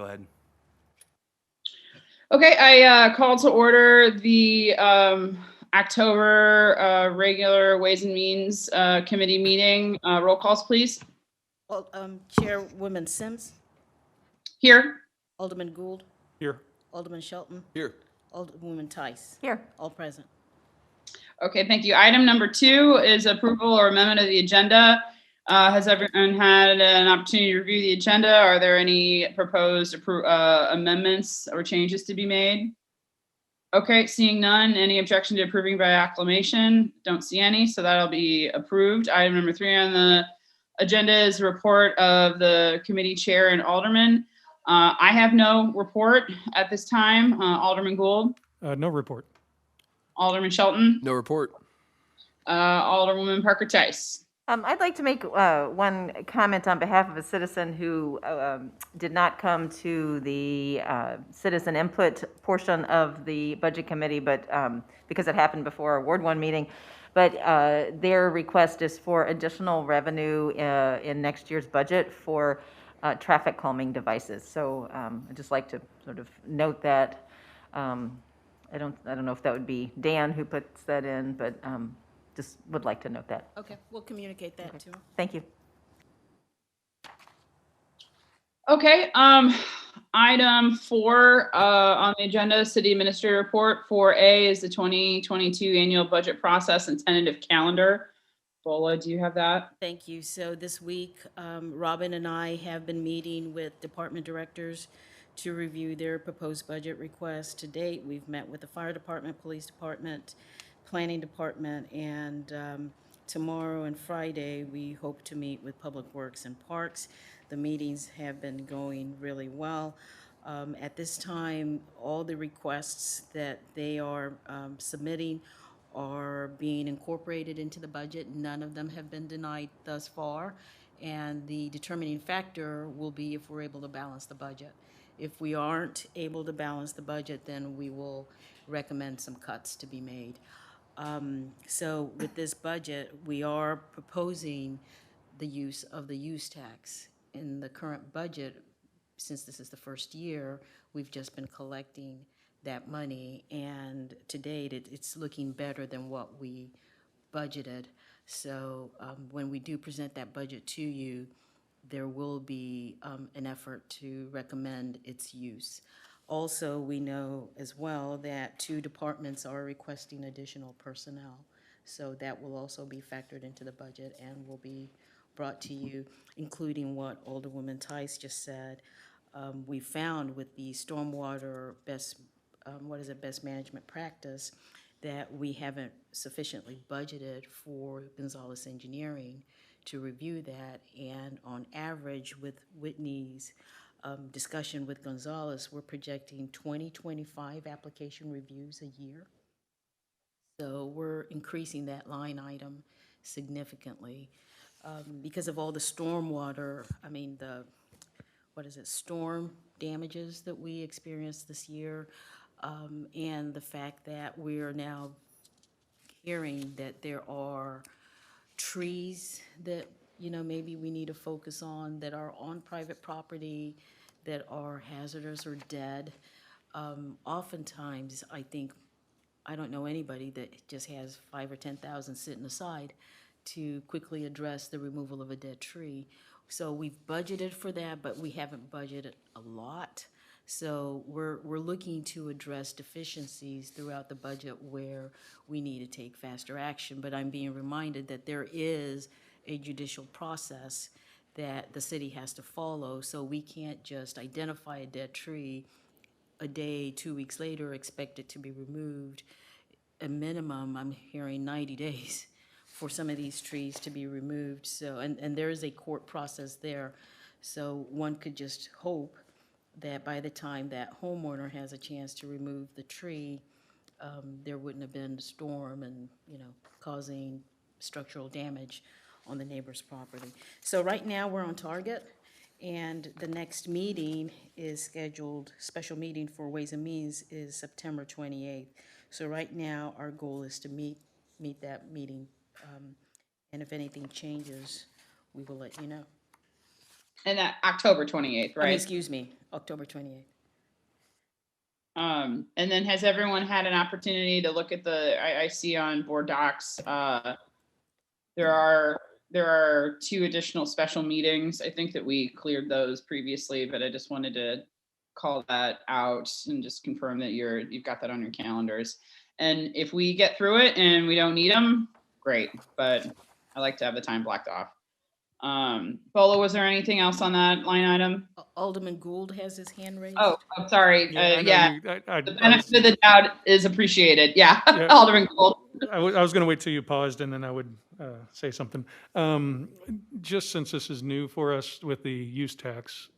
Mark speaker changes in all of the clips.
Speaker 1: Go ahead.
Speaker 2: Okay, I call to order the October regular Ways and Means Committee meeting. Roll calls, please.
Speaker 3: Well, Chairwoman Sims,
Speaker 2: Here.
Speaker 3: Alderman Gould,
Speaker 1: Here.
Speaker 3: Alderman Shelton,
Speaker 1: Here.
Speaker 3: Alderwoman Tice.
Speaker 4: Here.
Speaker 3: All present.
Speaker 2: Okay, thank you. Item number 2 is approval or amendment of the agenda. Has everyone had an opportunity to review the agenda? Are there any proposed amendments or changes to be made? Okay, seeing none. Any objection to approving by acclamation? Don't see any, so that'll be approved. Item number 3 on the agenda is report of the committee chair and alderman. I have no report at this time. Alderman Gould?
Speaker 5: No report.
Speaker 2: Alderman Shelton?
Speaker 1: No report.
Speaker 2: Alderwoman Parker Tice?
Speaker 4: I'd like to make one comment on behalf of a citizen who did not come to the citizen input portion of the budget committee, but because it happened before our Ward 1 meeting. But their request is for additional revenue in next year's budget for traffic calming devices. So I'd just like to sort of note that. I don't know if that would be Dan who puts that in, but just would like to note that.
Speaker 3: Okay, we'll communicate that to him.
Speaker 4: Thank you.
Speaker 2: Okay, item 4 on the agenda, city administrator report. 4A is the 2022 annual budget process and tentative calendar. Bola, do you have that?
Speaker 3: Thank you. So this week, Robin and I have been meeting with department directors to review their proposed budget requests. To date, we've met with the fire department, police department, planning department, and tomorrow and Friday, we hope to meet with Public Works and Parks. The meetings have been going really well. At this time, all the requests that they are submitting are being incorporated into the budget. None of them have been denied thus far. And the determining factor will be if we're able to balance the budget. If we aren't able to balance the budget, then we will recommend some cuts to be made. So with this budget, we are proposing the use of the use tax. In the current budget, since this is the first year, we've just been collecting that money, and to date, it's looking better than what we budgeted. So when we do present that budget to you, there will be an effort to recommend its use. Also, we know as well that 2 departments are requesting additional personnel. So that will also be factored into the budget and will be brought to you, including what Alderwoman Tice just said. We found with the stormwater best management practice that we haven't sufficiently budgeted for Gonzalez Engineering to review that. And on average, with Whitney's discussion with Gonzalez, we're projecting 20-25 application reviews a year. So we're increasing that line item significantly because of all the stormwater, storm damages that we experienced this year, and the fact that we are now hearing that there are trees that maybe we need to focus on that are on private property that are hazardous or dead. Oftentimes, I don't know anybody that just has 5,000 or 10,000 sitting aside to quickly address the removal of a dead tree. So we've budgeted for that, but we haven't budgeted a lot. So we're looking to address deficiencies throughout the budget where we need to take faster action. But I'm being reminded that there is a judicial process that the city has to follow. So we can't just identify a dead tree a day, 2 weeks later, expect it to be removed. A minimum, I'm hearing 90 days for some of these trees to be removed. So, and there is a court process there. So one could just hope that by the time that homeowner has a chance to remove the tree, there wouldn't have been a storm and, causing structural damage on the neighbor's property. So right now we're on target, and the next meeting is scheduled, special meeting for Ways and Means is September 28th. So right now our goal is to meet that meeting, and if anything changes, we will let you know.
Speaker 2: And that October 28th,
Speaker 3: I mean,
Speaker 2: right?
Speaker 3: excuse me, October 28th.
Speaker 2: And then has everyone had an opportunity to look at I see on board docs, there are 2 additional special meetings. I think that we cleared those previously, but I just wanted to call that out and just confirm that you've got that on your calendars. And if we get through it and we don't need them, great, but I like to have the time blocked off. Bola, was there anything else on that line item?
Speaker 3: Alderman Gould has his hand raised.
Speaker 2: Oh, I'm sorry.
Speaker 1: Yeah, I know
Speaker 2: Yeah,
Speaker 1: you.
Speaker 2: the benefit of the doubt is appreciated. Yeah,
Speaker 1: Yeah.
Speaker 2: Alderman Gould.
Speaker 1: I was going to wait till you paused, and then I would say something. Just since this is new for us with the use tax,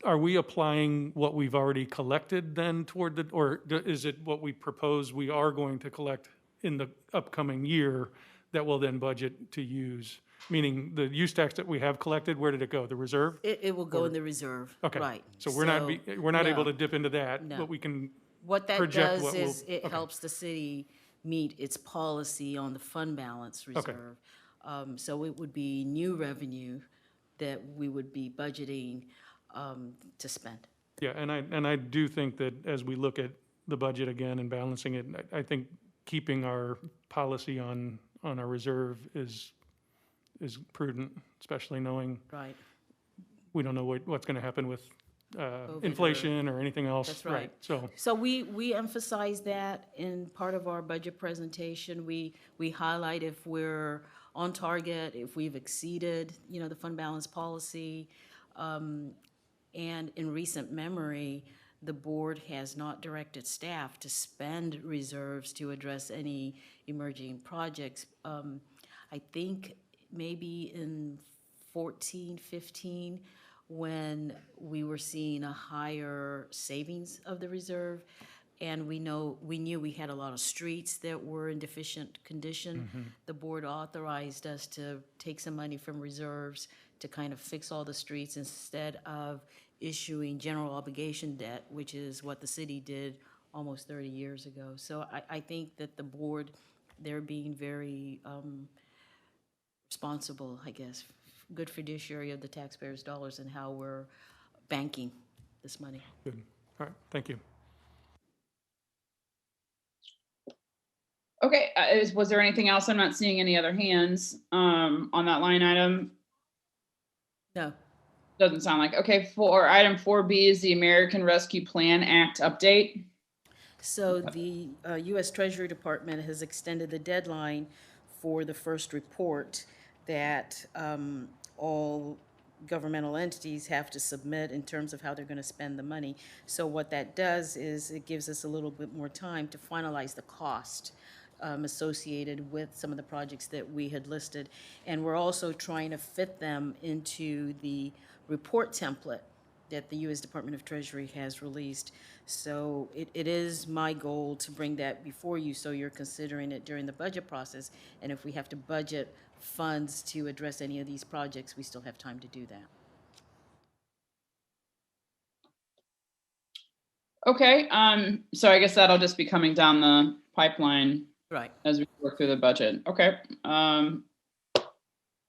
Speaker 1: are we applying what we've already collected then toward the, or is it what we propose we are going to collect in the upcoming year that we'll then budget to use? Meaning the use tax that we have collected, where did it go? The reserve?
Speaker 3: It will go in the reserve,
Speaker 1: Okay.
Speaker 3: right.
Speaker 1: So we're not able
Speaker 3: no.
Speaker 1: to dip into that,
Speaker 3: No.
Speaker 1: but we can
Speaker 3: What that
Speaker 1: project
Speaker 3: does
Speaker 1: what
Speaker 3: is
Speaker 1: we'll-
Speaker 3: it
Speaker 1: okay.
Speaker 3: helps the city meet its policy on the fund balance reserve. So it would be new revenue that we would be budgeting to spend.
Speaker 1: Yeah, and I do think that as we look at the budget again and balancing it, I think keeping our policy on our reserve is prudent, especially knowing
Speaker 3: Right,
Speaker 1: we don't know what's gonna happen with
Speaker 3: or-
Speaker 1: inflation or anything else.
Speaker 3: That's right.
Speaker 1: So,
Speaker 3: so we emphasize that in part of our budget presentation. We highlight if we're on target, if we've exceeded, the fund balance policy. And in recent memory, the board has not directed staff to spend reserves to address any emerging projects. I think maybe in 14, 15, when we were seeing a higher savings of the reserve, and we knew we had a lot of streets that were in deficient condition. The board authorized us to take some money from reserves to kind of fix all the streets instead of issuing general obligation debt, which is what the city did almost 30 years ago. So I think that the board, they're being very responsible, I guess, good fiduciary of the taxpayers' dollars and how we're banking this money.
Speaker 1: good. All right, thank you.
Speaker 2: Okay, was there anything else? I'm not seeing any other hands on that line item.
Speaker 3: No.
Speaker 2: Doesn't sound like. Okay, for item 4B is the American Rescue Plan Act update.
Speaker 3: So the U.S. Treasury Department has extended the deadline for the first report that all governmental entities have to submit in terms of how they're going to spend the money. So what that does is it gives us a little bit more time to finalize the cost associated with some of the projects that we had listed. And we're also trying to fit them into the report template that the U.S. Department of Treasury has released. So it is my goal to bring that before you so you're considering it during the budget process. And if we have to budget funds to address any of these projects, we still have time to do that.
Speaker 2: Okay, so I guess that'll just be coming down the pipeline
Speaker 3: Right.
Speaker 2: as we work through the budget. Okay. I'm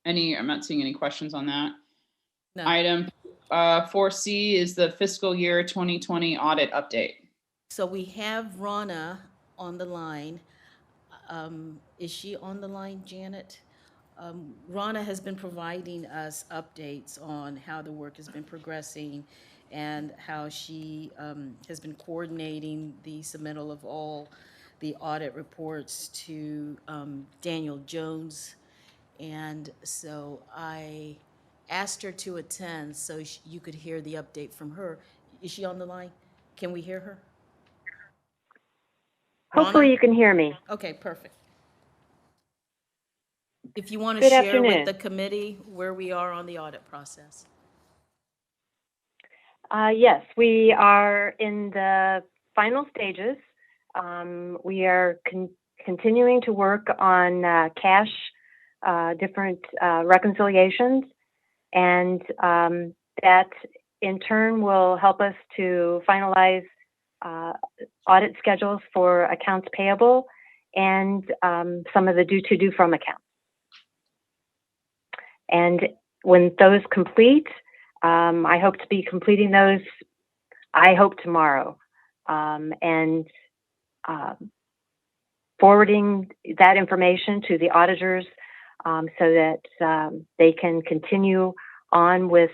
Speaker 2: not seeing any questions on that.
Speaker 3: No.
Speaker 2: Item 4C is the fiscal year 2020 audit update.
Speaker 3: So we have Rana on the line. Is she on the line, Janet? Rana has been providing us updates on how the work has been progressing and how she has been coordinating the submittal of all the audit reports to Daniel Jones. And so I asked her to attend so you could hear the update from her. Is she on the line? Can we hear her?
Speaker 5: Hopefully
Speaker 3: Rana?
Speaker 5: you can hear me.
Speaker 3: Okay, perfect. If you want to
Speaker 5: Good
Speaker 3: share
Speaker 5: afternoon.
Speaker 3: with the committee where we are on the audit process.
Speaker 5: Yes, we are in the final stages. We are continuing to work on cash, different reconciliations, and that in turn will help us to finalize audit schedules for accounts payable and some of the due from accounts. And when those complete, I hope to be completing those, I hope tomorrow, and forwarding that information to the auditors so that they can continue on with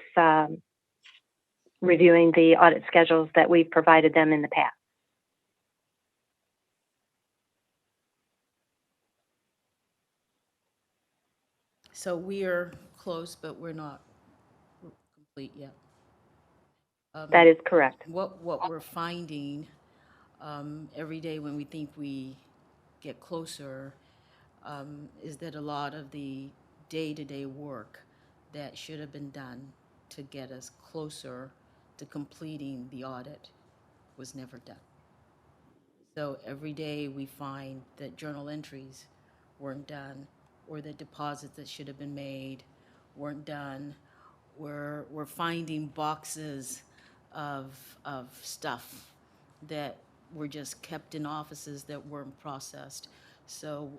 Speaker 5: reviewing the audit schedules that we've provided them in the past.
Speaker 3: So we are close, but we're not complete yet.
Speaker 5: That is correct.
Speaker 3: What we're finding every day when we think we get closer is that a lot of the day-to-day work that should have been done to get us closer to completing the audit was never done. So every day we find that journal entries weren't done, or that deposits that should have been made weren't done. We're finding boxes of stuff that were just kept in offices that weren't processed. So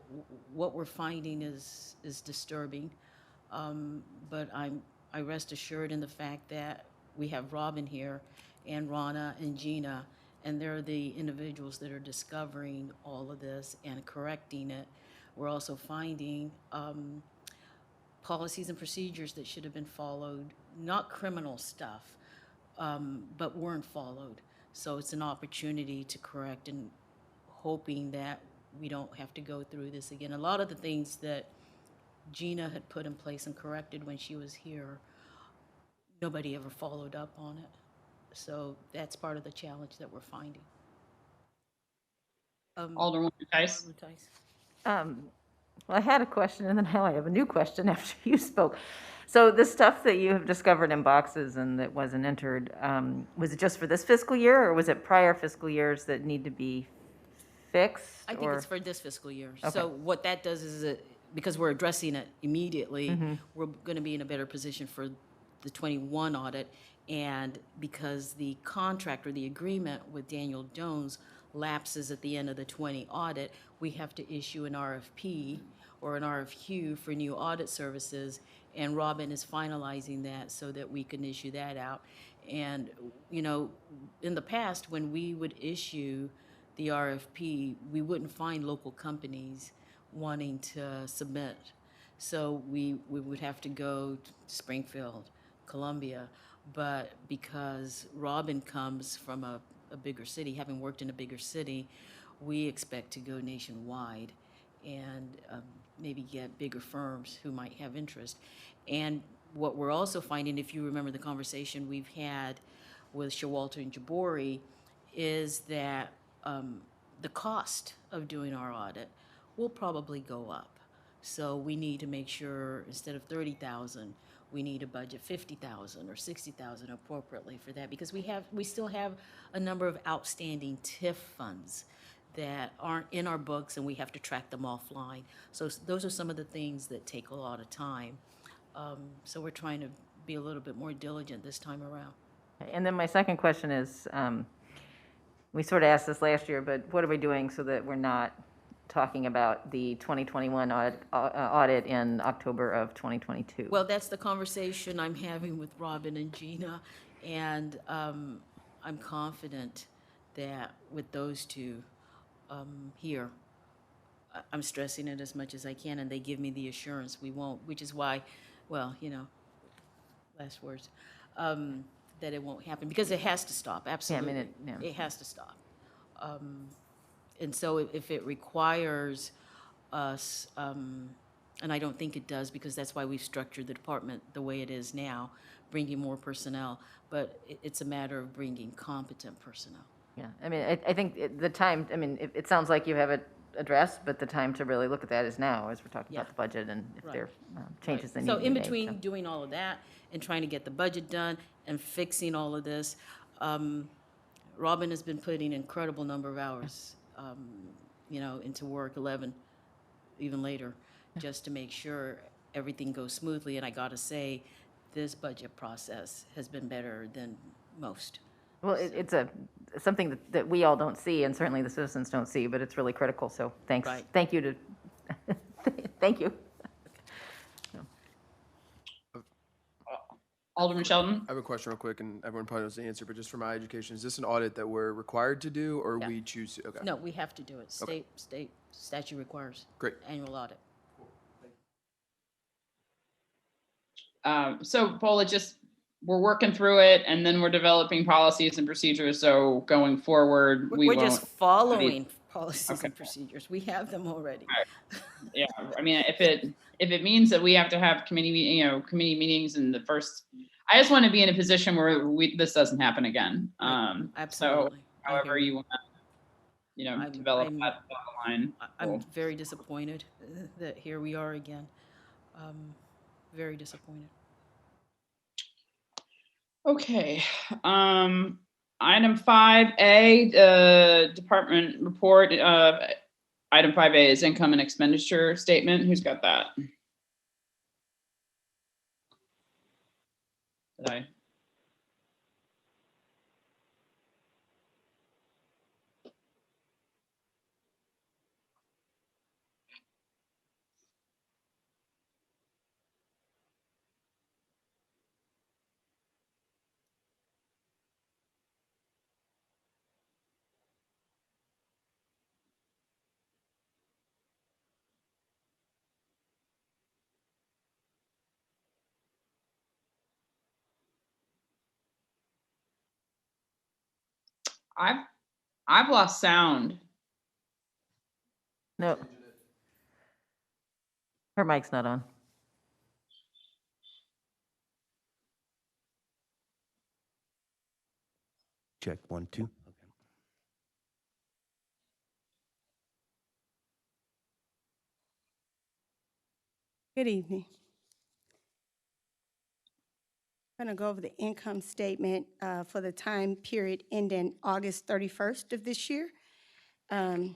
Speaker 3: what we're finding is disturbing. But I rest assured in the fact that we have Robin here and Rana and Gina, and they're the individuals that are discovering all of this and correcting it. We're also finding policies and procedures that should have been followed, not criminal stuff, but weren't followed. So it's an opportunity to correct, and hoping that we don't have to go through this again. A lot of the things that Gina had put in place and corrected when she was here, nobody ever followed up on it. So that's part of the challenge that we're finding.
Speaker 2: Alderwoman Tice.
Speaker 3: Alderman Tice.
Speaker 4: Well, I had a question, and then now I have a new question after you spoke. So the stuff that you have discovered in boxes and that wasn't entered, was it just for this fiscal year, or was it prior fiscal years that need to be fixed?
Speaker 3: I think
Speaker 4: or?
Speaker 3: it's for this fiscal year.
Speaker 4: Okay.
Speaker 3: So what that does is, because we're addressing it immediately, we're going to be in a better position for the 21 audit. And because the contract or the agreement with Daniel Jones lapses at the end of the 20 audit, we have to issue an RFP or an RFQ for new audit services, and Robin is finalizing that so that we can issue that out. And, you know, in the past, when we would issue the RFP, we wouldn't find local companies wanting to submit. So we would have to go to Springfield, Columbia, but because Robin comes from a bigger city, having worked in a bigger city, we expect to go nationwide and maybe get bigger firms who might have interest. And what we're also finding, if you remember the conversation we've had with Showalter and Jabori, is that the cost of doing our audit will probably go up. So we need to make sure instead of 30,000, we need to budget 50,000 or 60,000 appropriately for that, because we still have a number of outstanding TIF funds that aren't in our books, and we have to track them offline. So those are some of the things that take a lot of time. So we're trying to be a little bit more diligent this time around.
Speaker 4: And then my second question is, we sort of asked this last year, but what are we doing so that we're not talking about the 2021 audit in October of 2022?
Speaker 3: Well, that's the conversation I'm having with Robin and Gina, and I'm confident that with those two here, I'm stressing it as much as I can, and they give me the assurance we won't, which is why, well, you know, last words, that it won't happen, because it has to stop, absolutely. It has to stop. And so if it requires us, and I don't think it does, because that's why we've structured the department the way it is now, bringing more personnel, but it's a matter of bringing competent personnel.
Speaker 4: Yeah, I mean, I think the time, I mean, it sounds like you have it addressed, but the time to really look at that is now, as we're talking about the budget and if there are changes that need to be made.
Speaker 3: So in between doing all of that and trying to get the budget done and fixing all of this, Robin has been putting an incredible number of hours, you know, into work, 11, even later, just to make sure everything goes smoothly. And I got to say, this budget process has been better than most.
Speaker 4: Well, it's something that we all don't see, and certainly the citizens don't see, but it's really critical, so thanks.
Speaker 3: Right.
Speaker 4: Thank you to, thank you.
Speaker 2: Alderman Sheldon?
Speaker 6: I have a question real quick, and everyone probably knows the answer, but just for my education, is this an audit that we're required to do, or
Speaker 3: Yeah.
Speaker 6: we choose to? Okay.
Speaker 3: No, we have to do it.
Speaker 6: Okay.
Speaker 3: State statute requires
Speaker 6: Great.
Speaker 3: annual audit.
Speaker 2: So Paul, we're working through it and then we're developing policies and procedures. So going forward, we
Speaker 3: We're
Speaker 2: won't.
Speaker 3: just following policies
Speaker 2: Okay.
Speaker 3: and procedures. We have them already.
Speaker 2: Yeah, I mean, if it means that we have to have committee meetings in the first, I just want to be in a position where this doesn't happen again.
Speaker 3: Absolutely.
Speaker 2: So however you want to, develop
Speaker 3: I'm-
Speaker 2: that line.
Speaker 3: I'm
Speaker 2: Cool.
Speaker 3: very disappointed that here we are again. Very disappointed.
Speaker 2: Okay, item 5A, the department report, item 5A is income and expenditure statement. Who's got that? Did I? I've lost sound.
Speaker 4: No. Her mic's not on.
Speaker 7: Check 1, 2. Okay.
Speaker 8: Good evening. I'm going to go over the income statement for the time period ending August 31st of this year to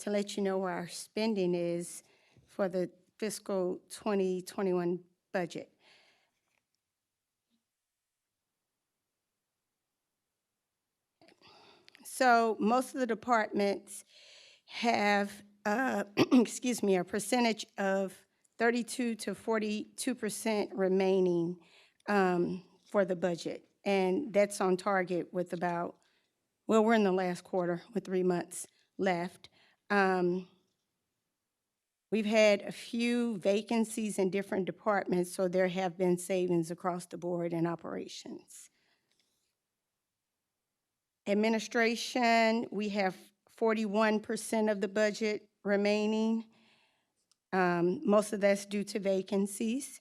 Speaker 8: let you know where our spending is for the fiscal 2021 budget. So most of the departments have, excuse me, a percentage of 32 to 42% remaining for the budget. And that's on target with about, well, we're in the last quarter with 3 months left. We've had a few vacancies in different departments, so there have been savings across the board in operations. Administration, we have 41% of the budget remaining. Most of that's due to vacancies.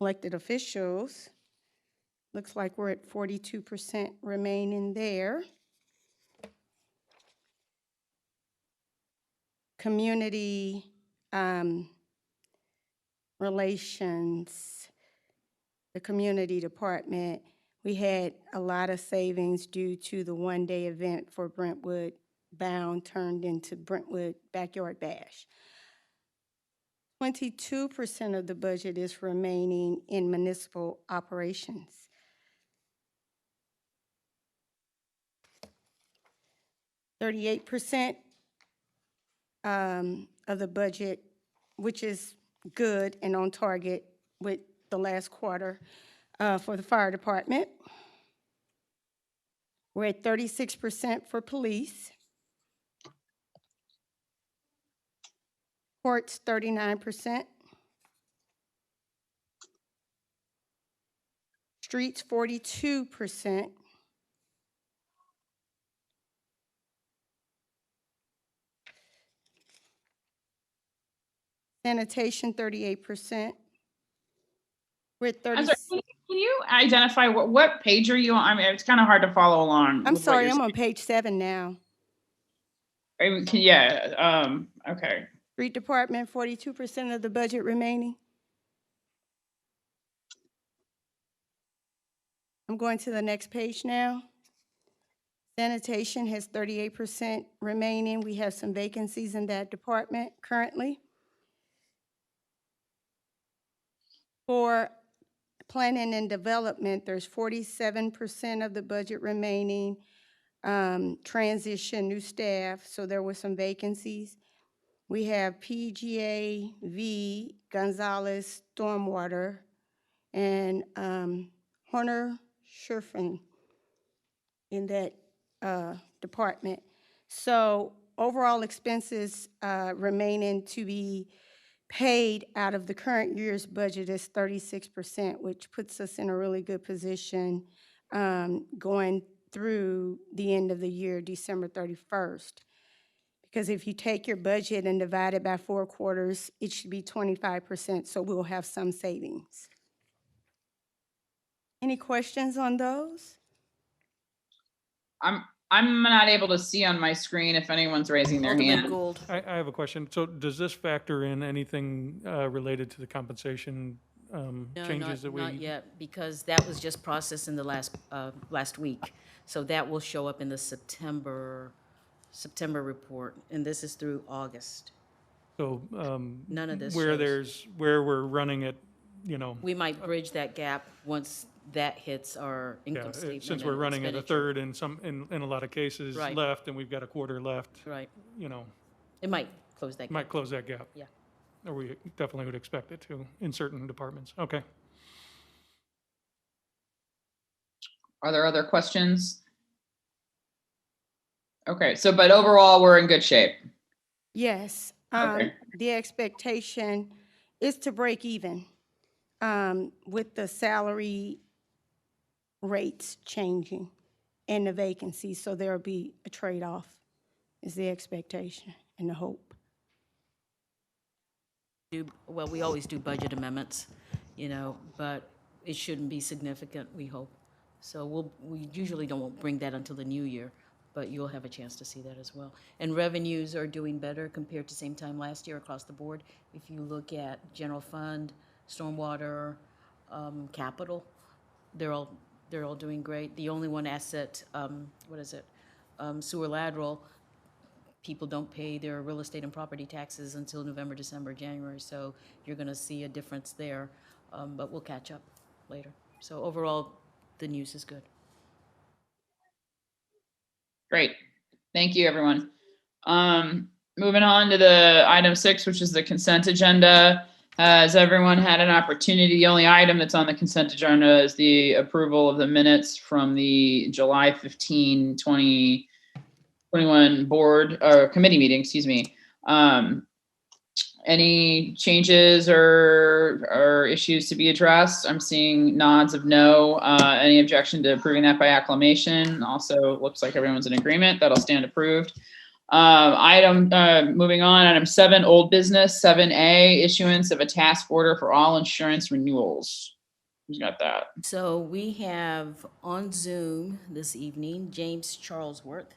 Speaker 8: Elected officials, looks like we're at 42% remaining there. Community relations, the community department, we had a lot of savings due to the one-day event for Brentwood Bound turned into Brentwood Backyard Bash. 22% of the budget is remaining in municipal operations. %38 of the budget, which is good and on target with the last quarter for the fire department. We're at 36% for police. Courts, 39%. Streets, 42%. Sanitation, 38%. We're at 30.
Speaker 2: I'm sorry, can you identify what page are you on? I mean, it's kind of hard to follow along.
Speaker 8: I'm
Speaker 2: with what
Speaker 8: sorry,
Speaker 2: you're
Speaker 8: I'm on page 7 now.
Speaker 2: saying. Yeah, okay.
Speaker 8: Street department, 42% of the budget remaining. I'm going to the next page now. Sanitation has 38% remaining. We have some vacancies in that department currently. For planning and development, there's 47% of the budget remaining. Transition, new staff, so there were some vacancies. We have PGAV, Gonzalez, Stormwater, and Horner Scherfen in that department. So overall expenses remaining to be paid out of the current year's budget is 36%, which puts us in a really good position going through the end of the year, December 31st. Because if you take your budget and divide it by 4 quarters, it should be 25%, so we'll have some savings. Any questions on those?
Speaker 2: I'm not able to see on my screen if anyone's raising their
Speaker 3: Alderman
Speaker 2: hand.
Speaker 3: Gould.
Speaker 1: I have a question. So does this factor in anything related to the compensation
Speaker 3: No,
Speaker 1: changes that we?
Speaker 3: not yet, because that was just processed in the last week. So that will show up in the September report, and this is through August.
Speaker 1: So
Speaker 3: None of this
Speaker 1: where
Speaker 3: shows.
Speaker 1: where we're running it, you know,
Speaker 3: We might bridge that gap once that hits our
Speaker 1: yeah,
Speaker 3: income statement.
Speaker 1: since
Speaker 3: and
Speaker 1: we're running at a
Speaker 3: expenditure.
Speaker 1: third in a lot of cases
Speaker 3: Right.
Speaker 1: left, and we've got a quarter left,
Speaker 3: Right.
Speaker 1: you know,
Speaker 3: It might close that
Speaker 1: might
Speaker 3: gap.
Speaker 1: close that gap.
Speaker 3: Yeah.
Speaker 1: Or we definitely would expect it to in certain departments. Okay.
Speaker 2: Are there other questions? Okay, so but overall, we're in good shape.
Speaker 8: Yes.
Speaker 2: Okay.
Speaker 8: The expectation is to break even with the salary rates changing and the vacancies, so there'll be a trade-off is the expectation and the hope.
Speaker 3: Well, we always do budget amendments, you know, but it shouldn't be significant, we hope. So we usually don't bring that until the new year, but you'll have a chance to see that as well. And revenues are doing better compared to same time last year across the board. If you look at general fund, stormwater, capital, they're all doing great. The only one asset, sewer lateral, people don't pay their real estate and property taxes until November, December, January, so you're gonna see a difference there, but we'll catch up later. So overall, the news is good.
Speaker 2: Great. Thank you, everyone. Moving on to the item 6, which is the consent agenda. Has everyone had an opportunity? The only item that's on the consent agenda is the approval of the minutes from the July 15, 2021 board or committee meeting, excuse me. Any changes or issues to be addressed? I'm seeing nods of no. Any objection to approving that by acclamation? Also looks like everyone's in agreement. That'll stand approved. Moving on, item 7, old business, 7A, issuance of a task order for all insurance renewals. Who's got that?
Speaker 3: So we have on Zoom this evening, James Charlesworth.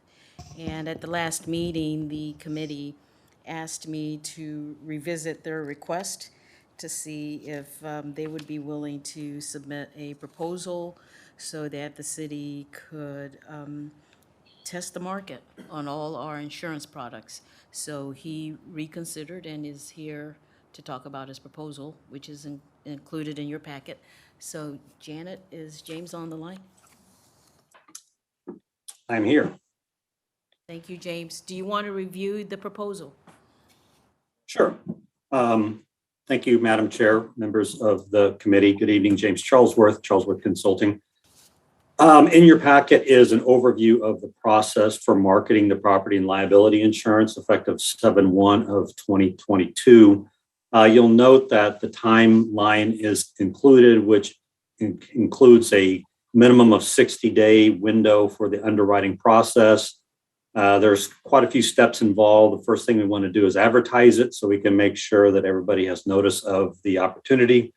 Speaker 3: And at the last meeting, the committee asked me to revisit their request to see if they would be willing to submit a proposal so that the city could test the market on all our insurance products. So he reconsidered and is here to talk about his proposal, which is included in your packet. So Janet, is James on the line?
Speaker 7: I'm here.
Speaker 3: Thank you, James. Do you want to review the proposal?
Speaker 7: Sure. Thank you, Madam Chair, members of the committee. Good evening, James Charlesworth, Charlesworth Consulting. In your packet is an overview of the process for marketing the property and liability insurance effective 7/1 of 2022. You'll note that the timeline is included, which includes a minimum of 60-day window for the underwriting process. There's quite a few steps involved. The first thing we want to do is advertise it so we can make sure that everybody has notice of the opportunity.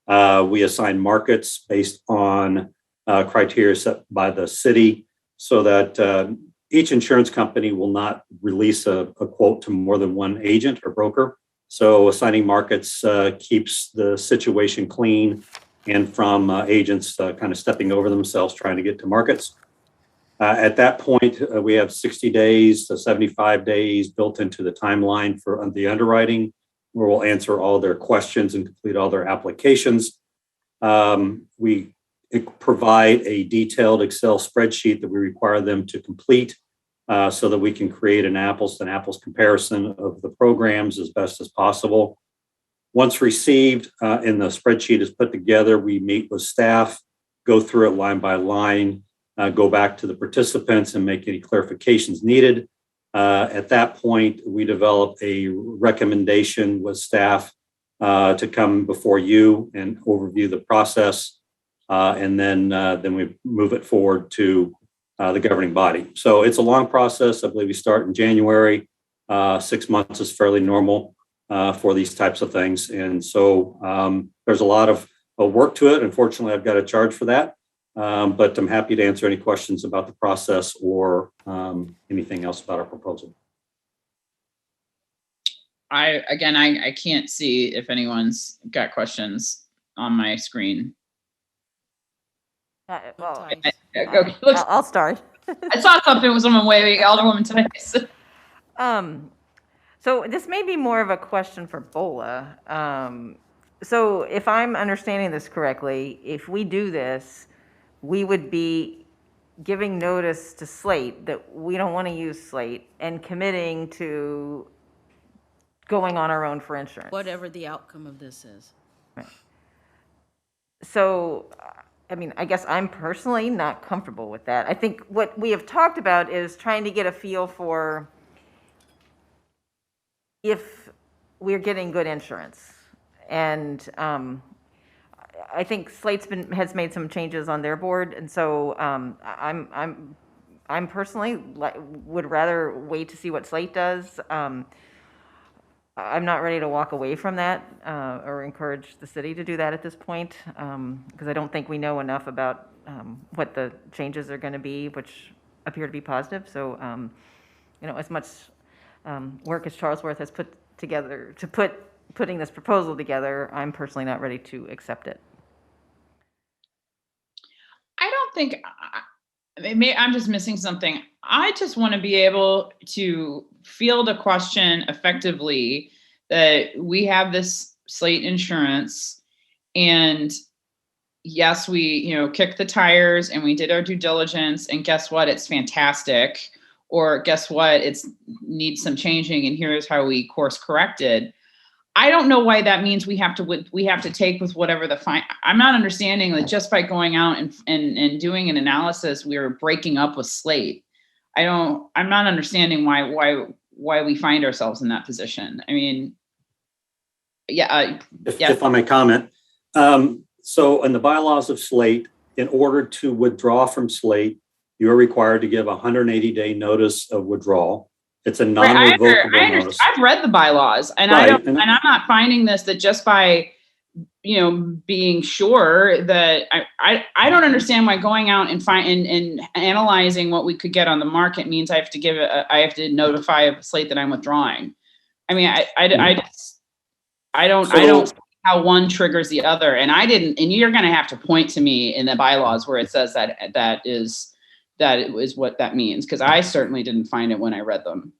Speaker 7: We assign markets based on criteria set by the city so that each insurance company will not release a quote to more than one agent or broker. So assigning markets keeps the situation clean and from agents kind of stepping over themselves trying to get to markets. At that point, we have 60 days to 75 days built into the timeline for the underwriting, where we'll answer all their questions and complete all their applications. We provide a detailed Excel spreadsheet that we require them to complete so that we can create an apples to apples comparison of the programs as best as possible. Once received and the spreadsheet is put together, we meet with staff, go through it line by line, go back to the participants and make any clarifications needed. At that point, we develop a recommendation with staff to come before you and overview the process. And then we move it forward to the governing body. So it's a long process. I believe we start in January. 6 months is fairly normal for these types of things. And so there's a lot of work to it. Unfortunately, I've got a charge for that. But I'm happy to answer any questions about the process or anything else about our proposal.
Speaker 2: I can't see if anyone's got questions on my screen.
Speaker 4: Well,
Speaker 2: Okay, looks,
Speaker 4: I'll start.
Speaker 2: I saw something with someone waving, Alderwoman Tice.
Speaker 4: So this may be more of a question for Bola. So if I'm understanding this correctly, if we do this, we would be giving notice to Slate that we don't want to use Slate and committing to going on our own for insurance.
Speaker 3: Whatever the outcome of this is.
Speaker 4: Right. So, I mean, I guess I'm personally not comfortable with that. I think what we have talked about is trying to get a feel for if we're getting good insurance. And I think Slate's has made some changes on their board, and so I'm personally would rather wait to see what Slate does. I'm not ready to walk away from that or encourage the city to do that at this point, because I don't think we know enough about what the changes are going to be, which appear to be positive. So, you know, as much work as Charlesworth has put together to putting this proposal together, I'm personally not ready to accept it.
Speaker 2: I don't think, I'm just missing something. I just want to be able to field a question effectively that we have this Slate insurance, and yes, we, kicked the tires and we did our due diligence, and guess what? It's fantastic. Or guess what? It's needs some changing, and here's how we course corrected. I don't know why that means we have to take with whatever the fine. I'm not understanding that just by going out and doing an analysis, we're breaking up with Slate. I'm not understanding why we find ourselves in that position. I mean, yeah.
Speaker 7: If I may comment. So in the bylaws of Slate, in order to withdraw from Slate, you are required to give a 180-day notice of withdrawal. It's a non-revocable notice.
Speaker 2: I've read the bylaws, and
Speaker 7: right.
Speaker 2: I'm not finding this that just by, being sure that I don't understand why going out and analyzing what we could get on the market means I have to notify Slate that I'm withdrawing. I mean, I don't see how one triggers the other, and you're going to have to point to me in the bylaws where it says that is what that means, because I certainly didn't find it when I read them.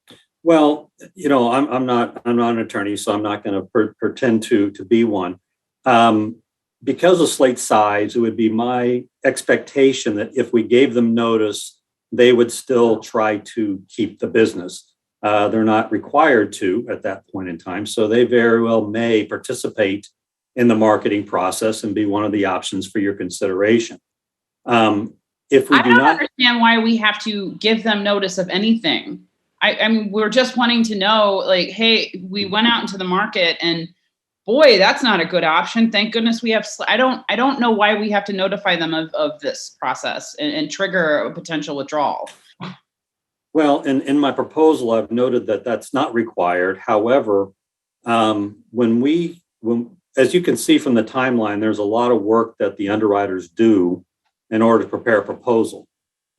Speaker 7: Well, I'm not an attorney, so I'm not going to pretend to be one. Because of Slate's size, it would be my expectation that if we gave them notice, they would still try to keep the business. They're not required to at that point in time, so they very well may participate in the marketing process and be one of the options for your consideration. If we
Speaker 2: I don't understand why we have to give them notice of anything. I mean, we're just wanting to know, like, hey, we went out into the market and boy, that's not a good option. Thank goodness we have, I don't know why we have to notify them of this process and trigger a potential withdrawal.
Speaker 7: Well, in my proposal, I've noted that that's not required. However, as you can see from the timeline, there's a lot of work that the underwriters do in order to prepare a proposal.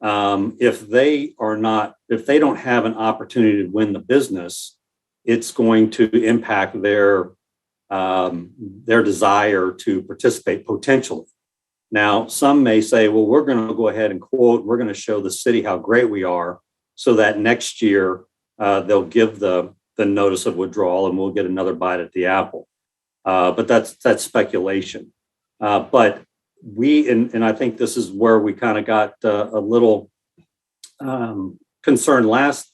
Speaker 7: If they don't have an opportunity to win the business, it's going to impact their desire to participate potentially. Now, some may say, well, we're going to go ahead and quote, we're going to show the city how great we are so that next year they'll give the notice of withdrawal and we'll get another bite at the apple. But that's speculation. But and I think this is where we kind of got a little concern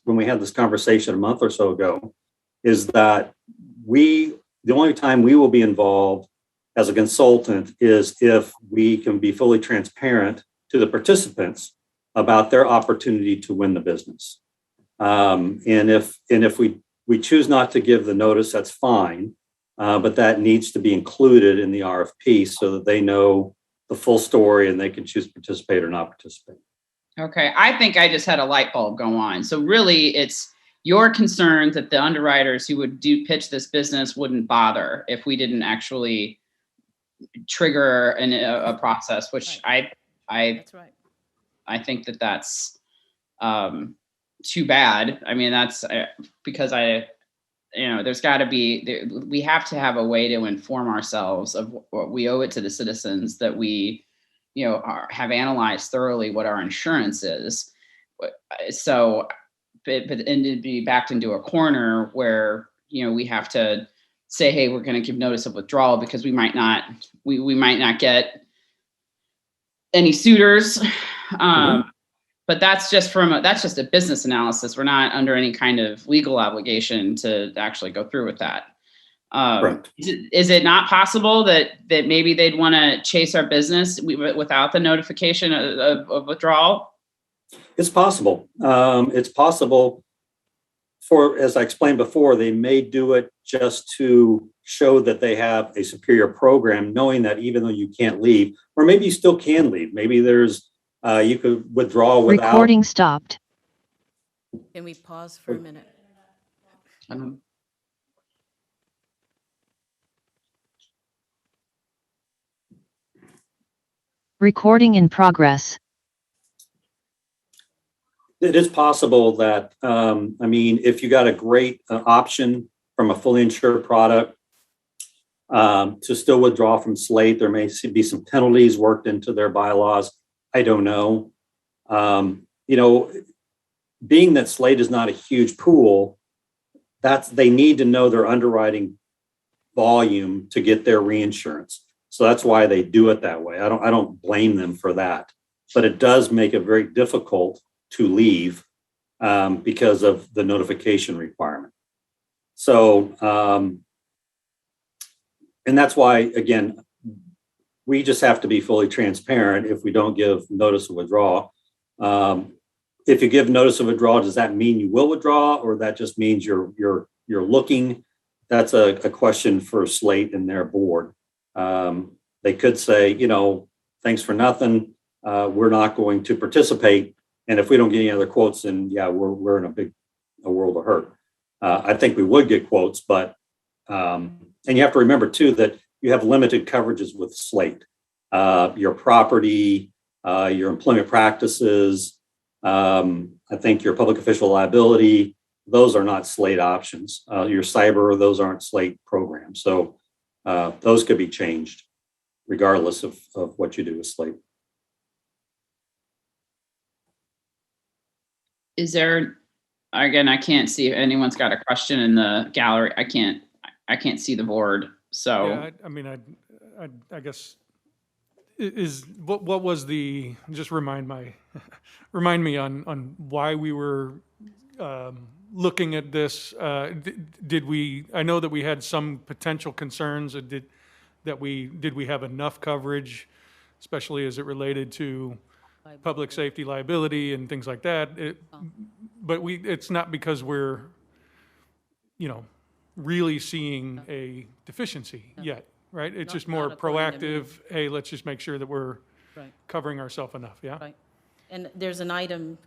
Speaker 7: when we had this conversation a month or so ago is that the only time we will be involved as a consultant is if we can be fully transparent to the participants about their opportunity to win the business. And if we choose not to give the notice, that's fine. But that needs to be included in the RFP so that they know the full story and they can choose to participate or not participate.
Speaker 2: Okay, I think I just had a light bulb go on. So really, it's your concern that the underwriters who would pitch this business wouldn't bother if we didn't actually trigger a process, which
Speaker 3: Right. That's right.
Speaker 2: I think that's too bad. I mean, that's because there's got to be, we have to have a way to inform ourselves of what we owe it to the citizens that we, have analyzed thoroughly what our insurance is. So, but and to be backed into a corner where, we have to say, hey, we're going to give notice of withdrawal because we might not get any suitors. But that's just a business analysis. We're not under any kind of legal obligation to actually go through with that.
Speaker 7: Correct.
Speaker 2: Is it not possible that maybe they'd want to chase our business without the notification of withdrawal?
Speaker 7: It's possible. It's possible as I explained before, they may do it just to show that they have a superior program, knowing that even though you can't leave, or maybe you still can leave. Maybe there's, you could withdraw without.
Speaker 9: Recording stopped.
Speaker 3: Can we pause for a minute?
Speaker 9: Recording in progress.
Speaker 7: It is possible that, if you got a great option from a fully insured product, to still withdraw from Slate, there may be some penalties worked into their bylaws. I don't know. Being that Slate is not a huge pool, they need to know their underwriting volume to get their reinsurance. So that's why they do it that way. I don't blame them for that, but it does make it very difficult to leave because of the notification requirement. So, and that's why, again, we just have to be fully transparent if we don't give notice of withdrawal. If you give notice of withdrawal, does that mean you will withdraw, or that just means you're looking? That's a question for Slate and their board. They could say, thanks for nothing. We're not going to participate. And if we don't get any other quotes, then yeah, we're in a world of hurt. I think we would get quotes, but, and you have to remember too, that you have limited coverages with Slate. Your property, your employment practices, I think your public official liability, those are not Slate options. Your cyber, those aren't Slate programs. So those could be changed regardless of what you do with Slate.
Speaker 2: Is there, again, I can't see if anyone's got a question in the gallery. I can't see the board. So
Speaker 1: yeah, I guess what was just remind me on why we were looking at this. Did we, I know that we had some potential concerns. Did we have enough coverage, especially as it related to public safety liability and things like that? But it's not because we're, really seeing a deficiency yet, right? It's just more
Speaker 3: not according to me.
Speaker 1: proactive. Hey, let's just make sure that we're
Speaker 3: Right.
Speaker 1: covering ourselves enough. Yeah.
Speaker 3: Right. And there's an item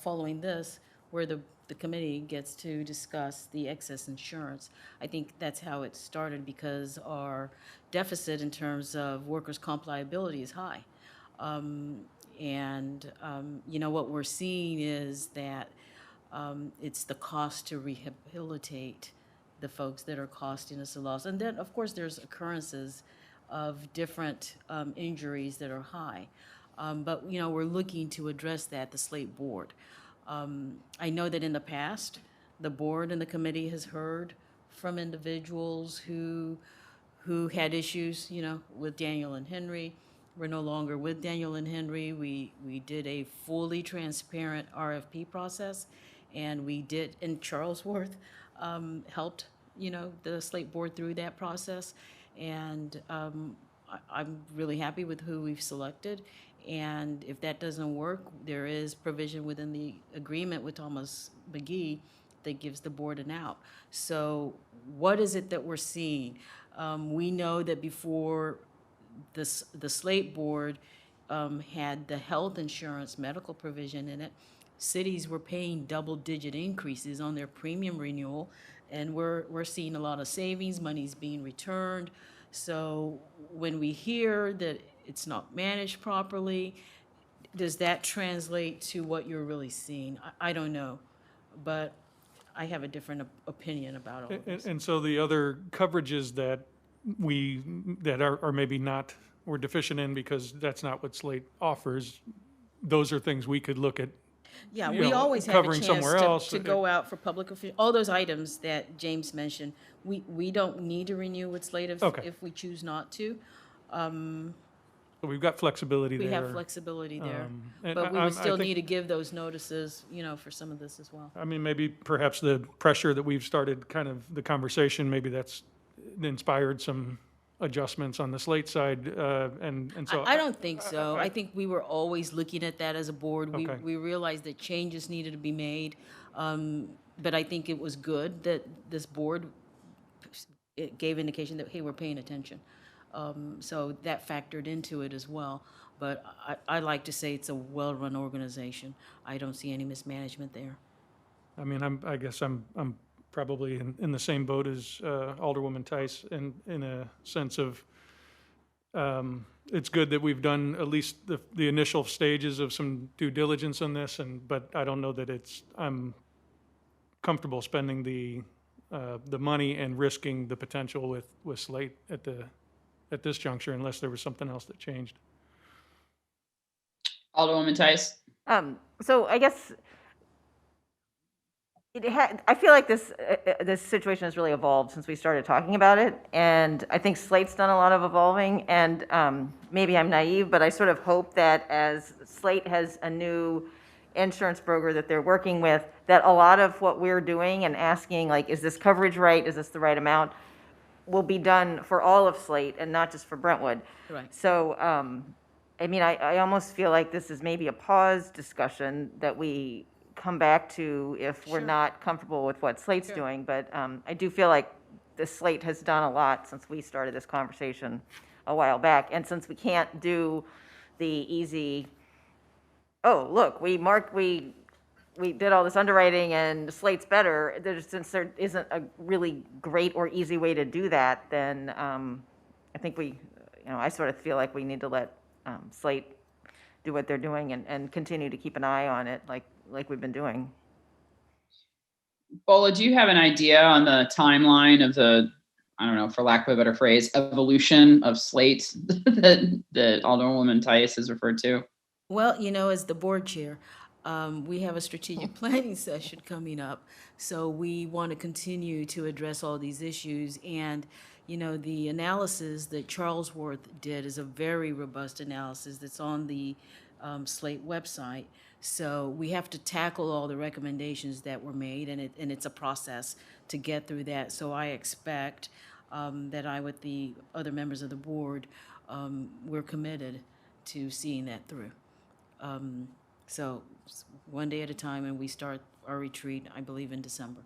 Speaker 3: following this where the committee gets to discuss the excess insurance. I think that's how it started because our deficit in terms of workers' comp liability is high. What we're seeing is that it's the cost to rehabilitate the folks that are costing us a loss. And then, of course, there's occurrences of different injuries that are high. But we're looking to address that, the Slate board. I know that in the past, the board and the committee has heard from individuals who had issues, with Daniel and Henry. We're no longer with Daniel and Henry. We did a fully transparent RFP process, and we did, and Charlesworth helped, the Slate Board through that process. And I'm really happy with who we've selected. And if that doesn't work, there is provision within the agreement with Thomas McGee that gives the board an out. So what is it that we're seeing? We know that before the Slate Board had the health insurance medical provision in it, cities were paying double-digit increases on their premium renewal, and we're seeing a lot of savings, money's being returned. So when we hear that it's not managed properly, does that translate to what you're really seeing? I don't know, but I have a different opinion about all of this.
Speaker 1: And so the other coverages that that are maybe not, we're deficient in because that's not what Slate offers, those are things we could look at.
Speaker 3: Yeah,
Speaker 1: you
Speaker 3: we
Speaker 1: know,
Speaker 3: always have a
Speaker 1: covering
Speaker 3: chance
Speaker 1: somewhere else.
Speaker 3: to go out for public official, all those items that James mentioned, we don't need to renew with Slate
Speaker 1: Okay.
Speaker 3: if we choose not to.
Speaker 1: So we've got flexibility there.
Speaker 3: We have flexibility there,
Speaker 1: and
Speaker 3: but we
Speaker 1: I
Speaker 3: would still
Speaker 1: think-
Speaker 3: need to give those notices, for some of this as well.
Speaker 1: I mean, maybe perhaps the pressure that we've started kind of the conversation, maybe that's inspired some adjustments on the Slate side, and so.
Speaker 3: I don't think so. I think we were always looking at that as a board.
Speaker 1: Okay.
Speaker 3: We realized that changes needed to be made. But I think it was good that this board, it gave indication that, hey, we're paying attention. So that factored into it as well. But I like to say it's a well-run organization. I don't see any mismanagement there.
Speaker 1: I mean, I guess I'm probably in the same boat as Alderwoman Tice in a sense of, it's good that we've done at least the initial stages of some due diligence on this, but I don't know that I'm comfortable spending the money and risking the potential with Slate at this juncture unless there was something else that changed.
Speaker 2: Alderwoman Tice.
Speaker 4: So I guess I feel like this situation has really evolved since we started talking about it, and I think Slate's done a lot of evolving, and maybe I'm naive, but I sort of hope that as Slate has a new insurance broker that they're working with, that a lot of what we're doing and asking, like, is this coverage right, is this the right amount, will be done for all of Slate and not just for Brentwood.
Speaker 3: Right.
Speaker 4: So, I mean, I almost feel like this is maybe a pause discussion that we come back to if we're
Speaker 3: Sure.
Speaker 4: not comfortable with what Slate's
Speaker 3: Sure.
Speaker 4: doing. But I do feel like the Slate has done a lot since we started this conversation a while back. And since we can't do the easy, oh, look, we did all this underwriting and Slate's better, since there isn't a really great or easy way to do that, then I think I sort of feel like we need to let Slate do what they're doing and continue to keep an eye on it like we've been doing.
Speaker 2: Bola, do you have an idea on the timeline of the, I don't know, for lack of a better phrase, evolution of Slate that Alderwoman Tice has referred to?
Speaker 3: Well, as the board chair, we have a strategic planning session coming up. So we want to continue to address all these issues. And, the analysis that Charlesworth did is a very robust analysis that's on the Slate website. So we have to tackle all the recommendations that were made, and it's a process to get through that. So I expect that with the other members of the board, we're committed to seeing that through. So one day at a time, and we start our retreat, I believe, in December.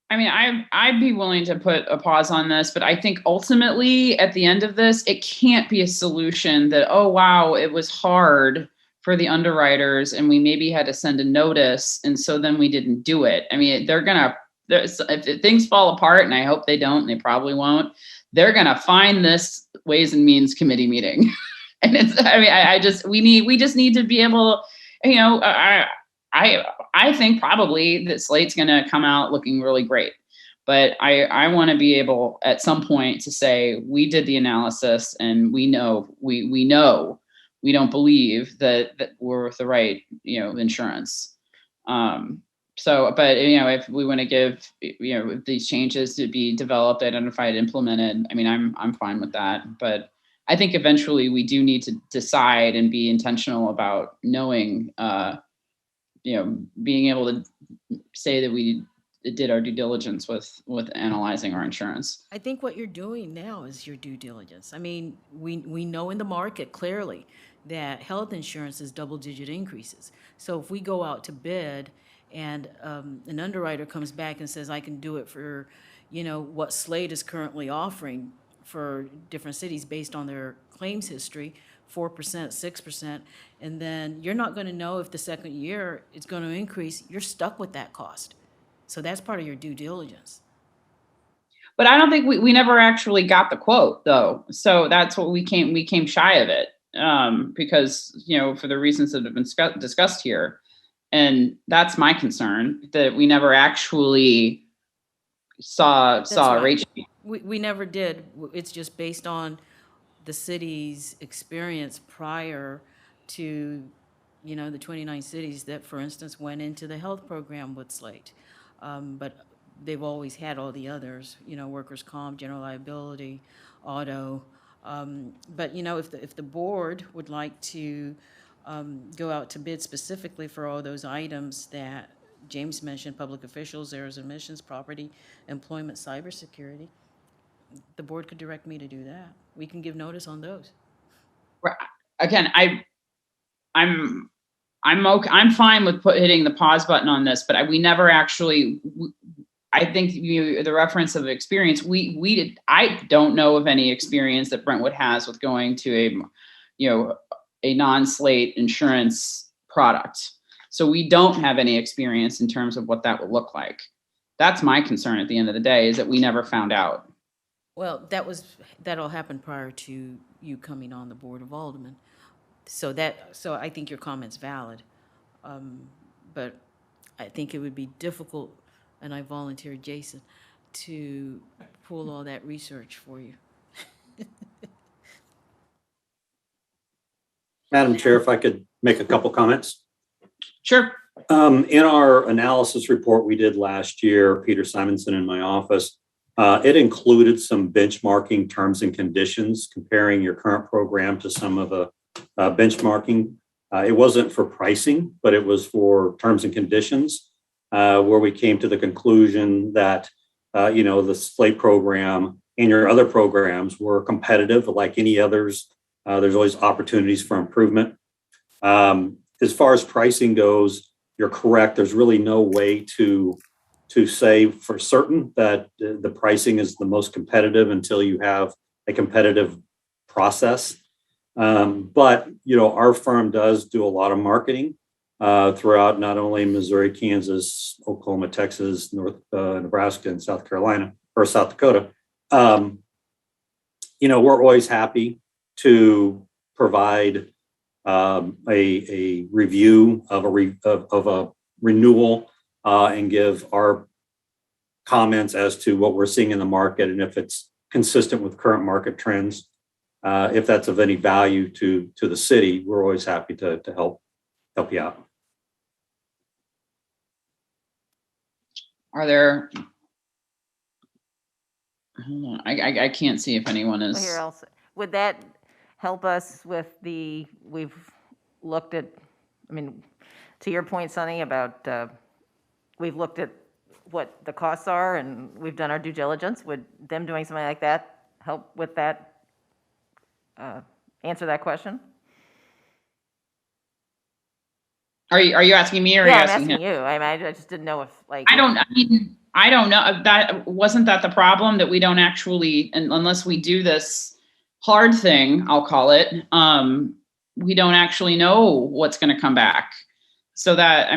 Speaker 2: I mean, I'd be willing to put a pause on this, but I think ultimately at the end of this, it can't be a solution that, oh, wow, it was hard for the underwriters and we maybe had to send a notice. And so then we didn't do it. I mean, if things fall apart, and I hope they don't, and they probably won't, they're going to find this Ways and Means Committee meeting. And we just need to be able, I think probably that Slate's going to come out looking really great, but I want to be able at some point to say, we did the analysis and we know we don't believe that we're with the right, insurance. But if we want to give, these changes to be developed, identified, implemented, I mean, I'm fine with that, but I think eventually we do need to decide and be intentional about knowing, being able to say that we did our due diligence with analyzing our insurance.
Speaker 3: I think what you're doing now is your due diligence. I mean, we know in the market clearly that health insurance is double-digit increases. So if we go out to bid and an underwriter comes back and says, I can do it for, what Slate is currently offering for different cities based on their claims history, 4%, 6%, and then you're not going to know if the second year it's going to increase. You're stuck with that cost. So that's part of your due diligence.
Speaker 2: But I don't think we never actually got the quote though. So that's what we came shy of it, because, for the reasons that have been discussed here. And that's my concern, that we never actually saw a rate change.
Speaker 3: We never did. It's just based on the city's experience prior to, the 29 cities that, for instance, went into the health program with Slate. But they've always had all the others, workers' comp, general liability, auto. But, if the board would like to go out to bid specifically for all those items that James mentioned, public officials, errors and omissions, property, employment, cybersecurity, the board could direct me to do that. We can give notice on those.
Speaker 2: Again, I'm fine with hitting the pause button on this, but we never actually. I think the reference of experience, we did. I don't know of any experience that Brentwood has with going to a non-Slate insurance product. So we don't have any experience in terms of what that would look like. That's my concern at the end of the day, is that we never found out.
Speaker 3: Well, that all happened prior to you coming on the Board of Aldermen. So I think your comment's valid. But I think it would be difficult, and I volunteer Jason to pull all that research for you.
Speaker 7: Madam Chair, if I could make a couple comments.
Speaker 2: Sure.
Speaker 7: In our analysis report we did last year, Peter Simonson in my office, it included some benchmarking terms and conditions comparing your current program to some of the benchmarking. It wasn't for pricing, but it was for terms and conditions, where we came to the conclusion that, the Slate program and your other programs were competitive like any others. There's always opportunities for improvement. As far as pricing goes, you're correct. There's really no way to say for certain that the pricing is the most competitive until you have a competitive process. But, our firm does do a lot of marketing throughout not only Missouri, Kansas, Oklahoma, Texas, Nebraska, and South Carolina, or South Dakota. We're always happy to provide a review of a renewal and give our comments as to what we're seeing in the market and if it's consistent with current market trends. If that's of any value to the city, we're always happy to help you out.
Speaker 2: Are there? Hold on. I can't see if anyone is.
Speaker 4: Here else. Would that help us with we've looked at, to your point, Sonny, about we've looked at what the costs are and we've done our due diligence. Would them doing something like that help with that, answer that question?
Speaker 2: Are you asking me or are you asking him?
Speaker 4: you. I just didn't know if
Speaker 2: I don't know. That wasn't that the problem, that we don't actually, unless we do this hard thing, I'll call it, we don't actually know what's going to come back. So that,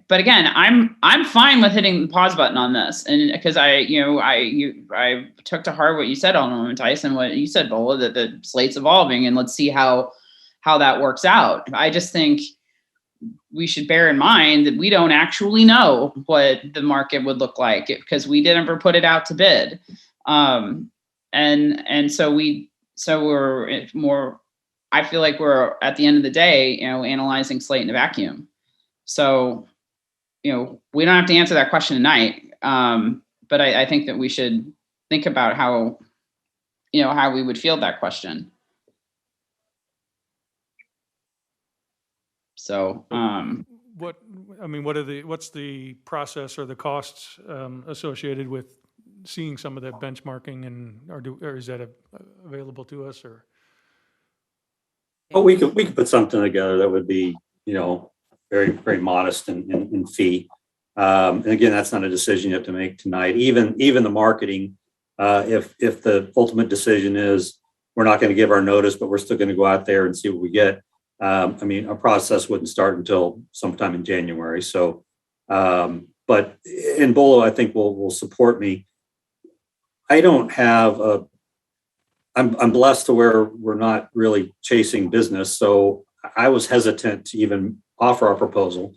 Speaker 2: but again, I'm fine with hitting the pause button on this. And because I took to heart what you said, Alderman Tyson, what you said, Bola, that the slate's evolving, and let's see how that works out. I just think we should bear in mind that we don't actually know what the market would look like because we didn't put it out to bid. And so we're more, I feel like we're at the end of the day, analyzing Slate in a vacuum. So, we don't have to answer that question tonight. But I think that we should think about how we would field that question. So,
Speaker 1: what's the process or the costs associated with seeing some of that benchmarking, and or is that available to us, or?
Speaker 7: But we could put something together that would be, very, very modest in fee. And again, that's not a decision you have to make tonight. Even the marketing, if the ultimate decision is we're not going to give our notice, but we're still going to go out there and see what we get. Our process wouldn't start until sometime in January. So, but in Bolo, I think will support me. I don't have I'm blessed to where we're not really chasing business. So I was hesitant to even offer our proposal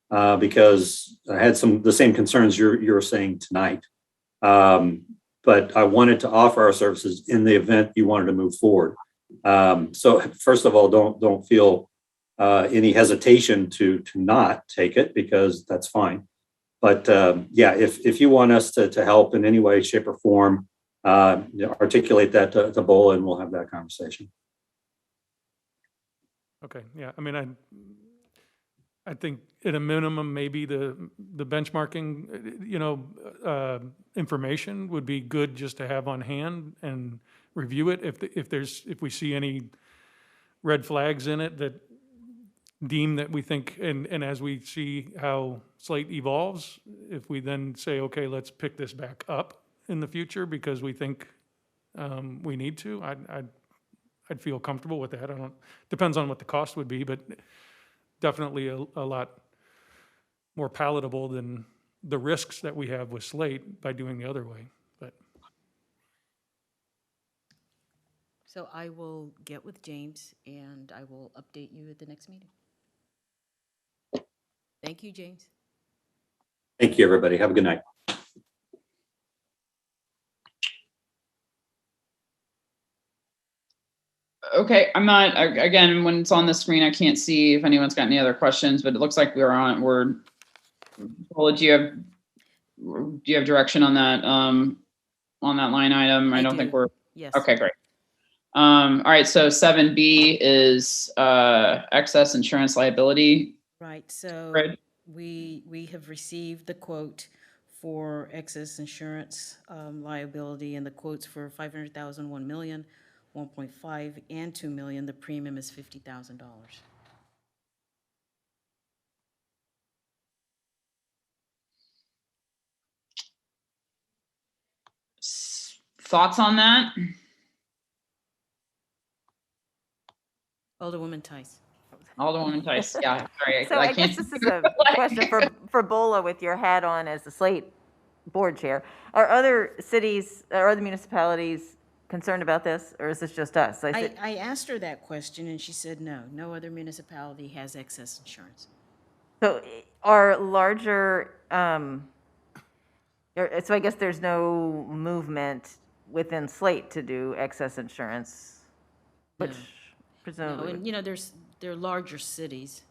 Speaker 7: because I had the same concerns you're saying tonight. But I wanted to offer our services in the event you wanted to move forward. So first of all, don't feel any hesitation to not take it, because that's fine. But if you want us to help in any way, shape, or form, articulate that to Bola, and we'll have that conversation.
Speaker 1: Okay, yeah, I think at a minimum, maybe the benchmarking, information would be good just to have on hand and review it. If we see any red flags in it that deem that we think, and as we see how Slate evolves, if we then say, okay, let's pick this back up in the future because we think we need to, I'd feel comfortable with that. Depends on what the cost would be, but definitely a lot more palatable than the risks that we have with Slate by doing the other way. But
Speaker 3: So I will get with James and I will update you at the next meeting. Thank you, James.
Speaker 7: Thank you, everybody. Have a good night.
Speaker 2: okay, I'm not, again, when it's on the screen, I can't see if anyone's got any other questions, but it looks like Bola, do you have direction on that line item? I don't think we're,
Speaker 3: Yes.
Speaker 2: okay, great. All right, so 7B is excess insurance liability.
Speaker 3: Right, so
Speaker 2: Right.
Speaker 3: we have received the quote for excess insurance liability, and the quotes for 500,000, 1 million, 1.5, and 2 million. The premium is $50,000.
Speaker 2: Thoughts on that?
Speaker 3: Alderwoman Tice.
Speaker 2: Alderwoman Tice, yeah, sorry.
Speaker 4: So I guess
Speaker 2: can't-
Speaker 4: this is a question for Bola with your hat on as the Slate board chair. Are other cities or other municipalities concerned about this, or is this just us?
Speaker 3: I asked her that question, and she said no other municipality has excess insurance.
Speaker 4: So are larger, so I guess there's no movement within Slate to do excess insurance, which
Speaker 3: No.
Speaker 4: presumably.
Speaker 3: No, and there are larger cities,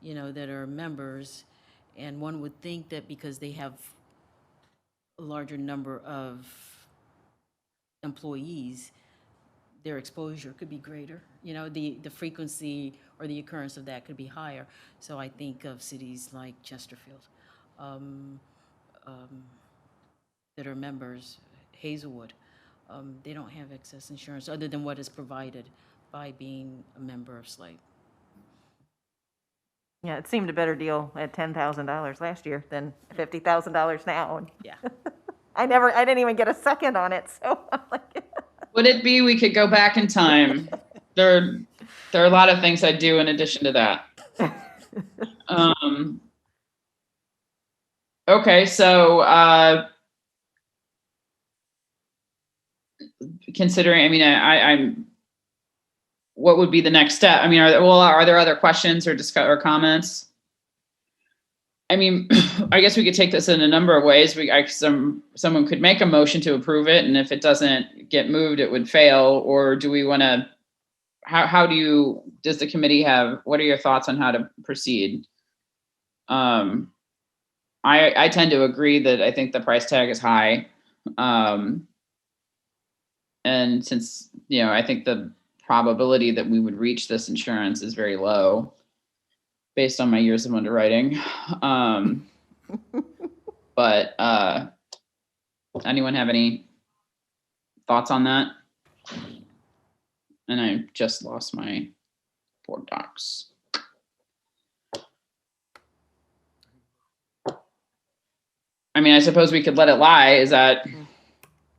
Speaker 3: that are members, and one would think that because they have a larger number of employees, their exposure could be greater. The frequency or the occurrence of that could be higher. So I think of cities like Chesterfield that are members, Hazelwood. They don't have excess insurance other than what is provided by being a member of Slate.
Speaker 4: Yeah, it seemed a better deal at $10,000 last year than $50,000 now.
Speaker 3: Yeah.
Speaker 4: I didn't even get a second on it, so I'm like.
Speaker 2: Would it be we could go back in time? There are a lot of things I do in addition to that. Okay, so considering, I'm. What would be the next step? Are there other questions or comments? I guess we could take this in a number of ways. Someone could make a motion to approve it, and if it doesn't get moved, it would fail. Or do we want to? Does the committee have? What are your thoughts on how to proceed? I tend to agree that I think the price tag is high, and since I think the probability that we would reach this insurance is very low, based on my years of underwriting. But anyone have any thoughts on that? And I just lost my board docs. I mean, I suppose we could let it lie. Is that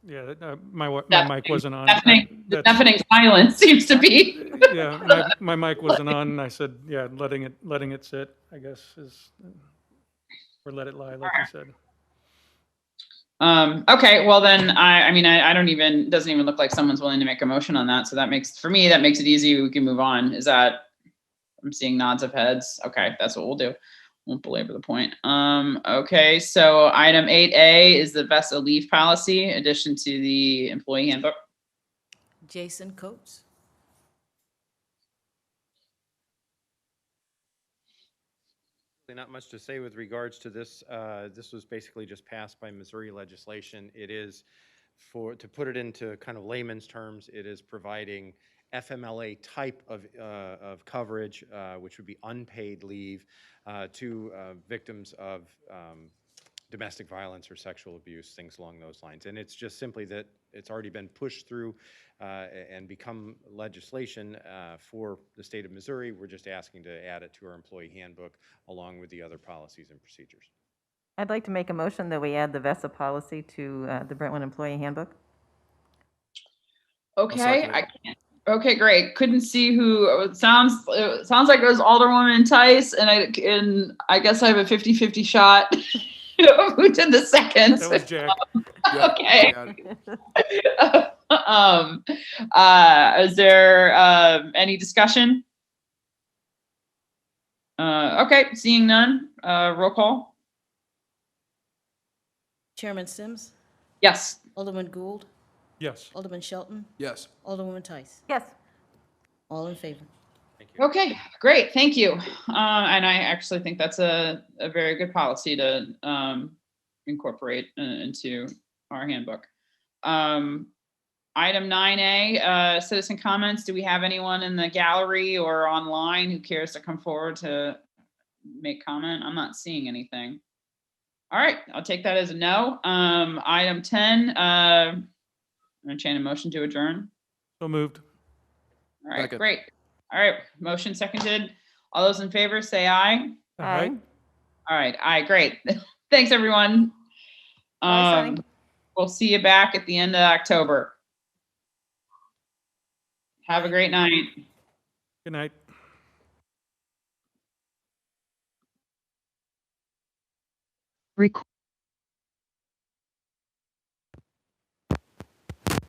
Speaker 1: Yeah, my mic wasn't on.
Speaker 2: the deafening silence seems to be.
Speaker 1: Yeah, my mic wasn't on, and I said, yeah, letting it sit, I guess, is, or let it lie, like you said.
Speaker 2: Okay, well then, I mean, I don't even, it doesn't even look like someone's willing to make a motion on that. So that makes, for me, that makes it easy. We can move on. Is that, I'm seeing nods of heads. Okay, that's what we'll do. Won't belabor the point. Okay, so item 8A is the Vesa leave policy, addition to the employee handbook.
Speaker 3: Jason Coates.
Speaker 10: Not much to say with regards to this. This was basically just passed by Missouri legislation. It is, to put it into kind of layman's terms, it is providing FMLA type of coverage, which would be unpaid leave to victims of domestic violence or sexual abuse, things along those lines. And it's just simply that it's already been pushed through and become legislation for the state of Missouri. We're just asking to add it to our employee handbook along with the other policies and procedures.
Speaker 4: I'd like to make a motion that we add the Vesa policy to the Brentwood Employee Handbook.
Speaker 2: Okay, I can't. Okay, great. Couldn't see who. It sounds like it was Alderwoman Tice, and I guess I have a 50-50 shot. Who did the second?
Speaker 1: That was Jack.
Speaker 2: Okay. Is there any discussion? Okay, seeing none. Roll call.
Speaker 3: Chairman Sims.
Speaker 2: Yes.
Speaker 3: Alderman Gould.
Speaker 1: Yes.
Speaker 3: Alderman Shelton.
Speaker 6: Yes.
Speaker 3: Alderwoman Tice.
Speaker 4: Yes.
Speaker 3: All in favor.
Speaker 10: Thank you.
Speaker 2: Okay, great. Thank you. And I actually think that's a very good policy to incorporate into our handbook. Item 9A, citizen comments. Do we have anyone in the gallery or online who cares to come forward to make comment? I'm not seeing anything. All right, I'll take that as a no. Item 10, entertain a motion to adjourn.
Speaker 1: So moved.
Speaker 2: All right,
Speaker 6: Second.
Speaker 2: great. All right, motion seconded. All those in favor say aye.
Speaker 4: Aye.
Speaker 2: All right, aye, great. Thanks, everyone.
Speaker 4: Bye, Sonny.
Speaker 2: We'll see you back at the end of October. Have a great night.
Speaker 1: Good night.
Speaker 9: Rec-